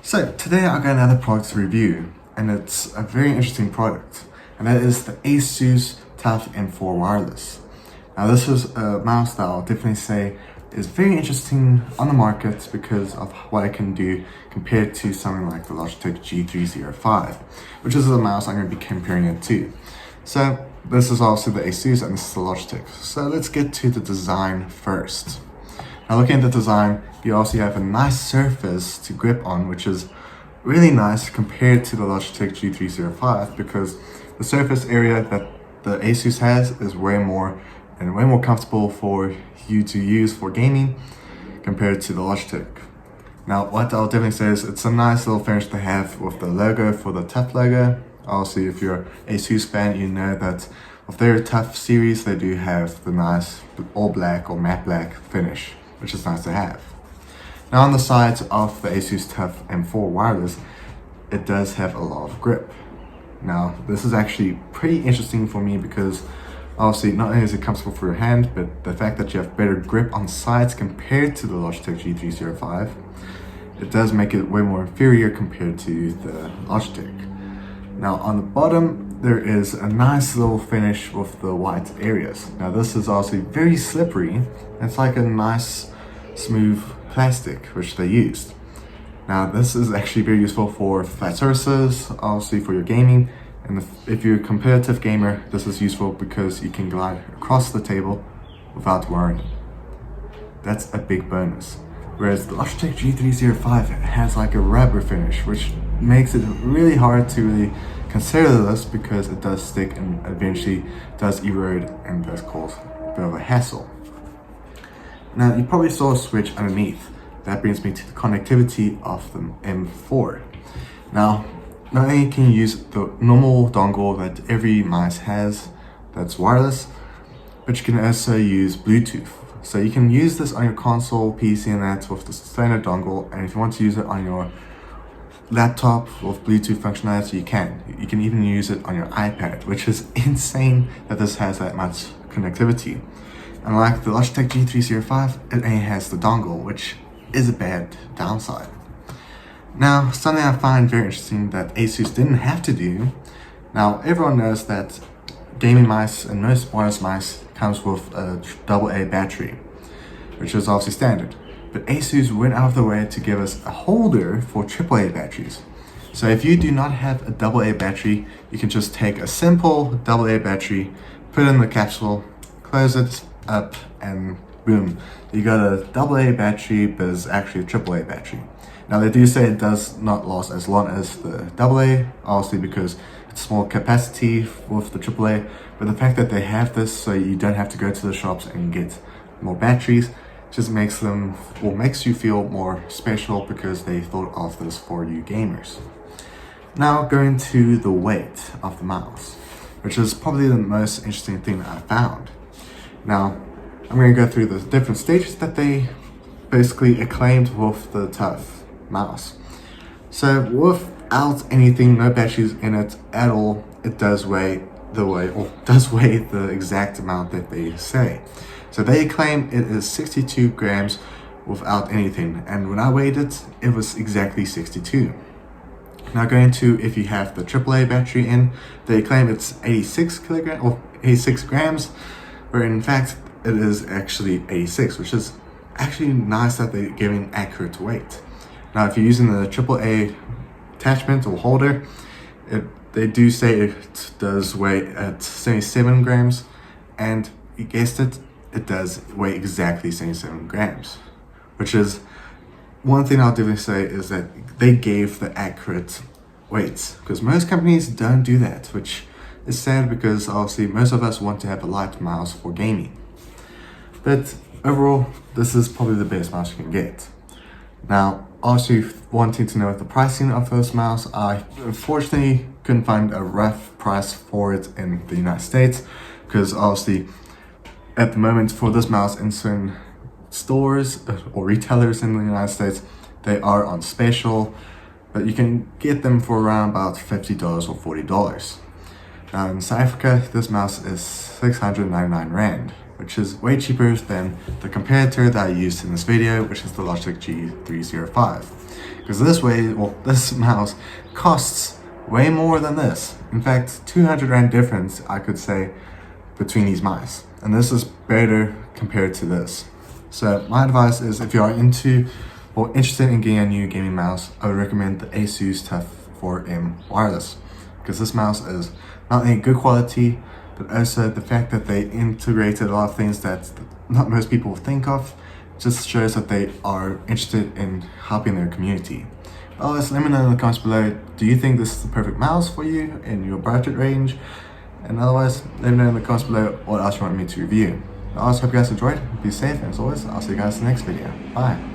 So today I got another product to review, and it's a very interesting product, and that is the Asus TUF M4 Wireless. Now this is a mouse that I'll definitely say is very interesting on the market because of what it can do compared to something like the Logitech G305, which is the mouse I'm going to be comparing it to. So this is also the Asus and this is the Logitech. So let's get to the design first. Now looking at the design, you also have a nice surface to grip on, which is really nice compared to the Logitech G305 because the surface area that the Asus has is way more comfortable for you to use for gaming compared to the Logitech. Now what I'll definitely say is it's a nice little finish to have with the logo for the TUF logo. Obviously if you're an Asus fan, you know that with their TUF series they do have the nice all black or matte black finish, which is nice to have. Now on the sides of the Asus TUF M4 Wireless, it does have a lot of grip. Now this is actually pretty interesting for me because obviously not only is it comfortable for your hand, but the fact that you have better grip on sides compared to the Logitech G305, it does make it way more inferior compared to the Logitech. Now on the bottom, there is a nice little finish with the white areas. Now this is obviously very slippery. It's like a nice smooth plastic which they used. Now this is actually very useful for flat surfaces, obviously for your gaming, and if you're a competitive gamer, this is useful because you can glide across the table without worrying. That's a big bonus. Whereas the Logitech G305 has like a rubber finish, which makes it really hard to really consider this because it does stick and eventually does erode and does cause a bit of a hassle. Now you probably saw a switch underneath. That brings me to the connectivity of the M4. Now, not only can you use the normal dongle that every mouse has that's wireless, but you can also use Bluetooth. So you can use this on your console, PC and that with the standard dongle, and if you want to use it on your laptop with Bluetooth functionality, you can. You can even use it on your iPad, which is insane that this has that much connectivity. Unlike the Logitech G305, it only has the dongle, which is a bad downside. Now, something I find very interesting that Asus didn't have to do. Now, everyone knows that gaming mice and most wireless mice comes with a AA battery, which is obviously standard. But Asus went out of the way to give us a holder for AAA batteries. So if you do not have a AA battery, you can just take a simple AA battery, put it in the capsule, close it up, and boom, you got a AA battery, but it's actually a AAA battery. Now they do say it does not last as long as the AA, obviously because it's small capacity with the AAA, but the fact that they have this so you don't have to go to the shops and get more batteries just makes you feel more special because they thought of this for you gamers. Now going to the weight of the mouse, which is probably the most interesting thing that I found. Now, I'm going to go through the different stages that they basically acclaimed with the TUF mouse. So without anything, no batteries in it at all, it does weigh the exact amount that they say. So they claim it is 62 grams without anything, and when I weighed it, it was exactly 62. Now going to if you have the AAA battery in, they claim it's 86 grams, where in fact it is actually 86, which is actually nice that they're giving accurate weight. Now if you're using the AAA attachment or holder, they do say it does weigh at 77 grams, and you guessed it, it does weigh exactly 77 grams, which is one thing I'll definitely say is that they gave the accurate weights, because most companies don't do that, which is sad because obviously most of us want to have a light mouse for gaming. But overall, this is probably the best mouse you can get. Now, also wanting to know the pricing of this mouse, I unfortunately couldn't find a rough price for it in the United States, because obviously at the moment for this mouse in certain stores or retailers in the United States, they are on special, but you can get them for around about $50 or $40. Now in South Africa, this mouse is 699 Rand, which is way cheaper than the competitor that I used in this video, which is the Logitech G305. because this mouse costs way more than this. In fact, 200 Rand difference, I could say, between these mice, and this is better compared to this. So my advice is, if you are into or interested in getting a new gaming mouse, I would recommend the Asus TUF 4M wireless, because this mouse is not only good quality, but also the fact that they integrated a lot of things that not most people think of just shows that they are interested in helping their community. Otherwise, let me know in the comments below, do you think this is the perfect mouse for you in your budget range? And otherwise, let me know in the comments below what else you want me to review. I also hope you guys enjoyed. Be safe, and as always, I'll see you guys in the next video. Bye.